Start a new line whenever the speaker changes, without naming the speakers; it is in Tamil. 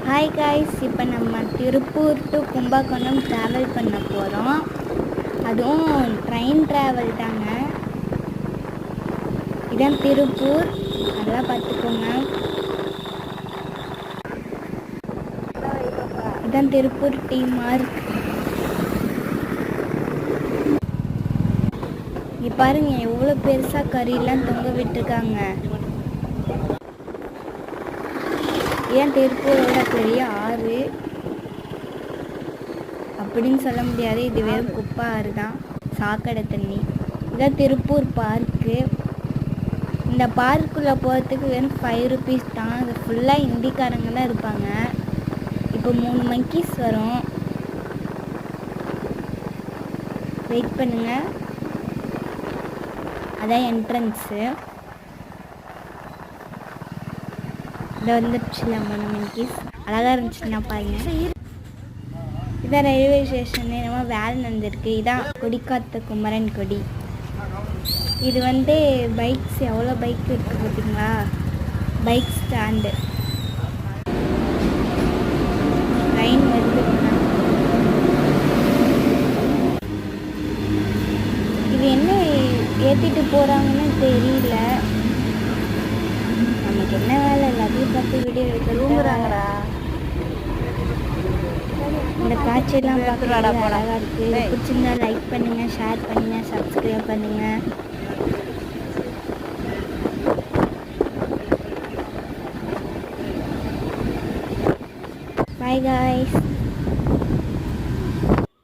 ஹாய் காய்ஸ், இப்போ நம்ம திருப்பூர் டு கும்பகோணம் ட்ராவல் பண்ண போகிறோம். அதுவும் ட்ரெயின் ட்ராவல் தாங்க. இதான் திருப்பூர், நல்லா பார்த்துக்கோங்க. இதான் திருப்பூர் டி மார்க். இங்கே பாருங்க எவ்வளோ பெருசாக கறியெல்லாம் தொங்க விட்டுருக்காங்க. ஏன் திருப்பூரோட பெரிய ஆறு அப்படின்னு சொல்ல முடியாது, இது வெறும் குப்பை ஆறு தான், சாக்கடை தண்ணி. இதான் திருப்பூர் பார்க்கு. இந்த பார்க்குள்ளே போகிறதுக்கு வெறும் 5 rupees தான். அது ஃபுல்லாக ஹிந்திக்காரங்க தான் இருப்பாங்க. இப்போ 3 monkeys வரும், வெயிட் பண்ணுங்க. அதான் என்ட்ரன்ஸு. இதை வந்துடுச்சுல 3 monkeys, அழகாக இருந்துச்சுன்னா பாருங்க. இதான் ரயில்வே ஸ்டேஷன். நம்ம வேலை நடந்திருக்கு. இதான் கொடிக்காத்த குமரன் கொடி. இது பைக்ஸ் எவ்வளோ பைக் இருக்குது பார்த்தீங்களா, பைக் ஸ்டாண்டு. ட்ரெயின் வருதுங்க. இது என்ன ஏற்றிட்டு போகிறாங்கன்னு தெரியல. நமக்கு என்ன வேலை, எல்லாத்தையும் பார்த்து வீடியோ எடுக்கிறாங்கடா. இந்த காட்சியெல்லாம் பார்க்க அழகாக இருக்குது. பிடிச்சிருந்தா லைக் பண்ணுங்கள், ஷேர் பண்ணுங்கள், சப்ஸ்கிரைப் பண்ணுங்கள். Bye guys.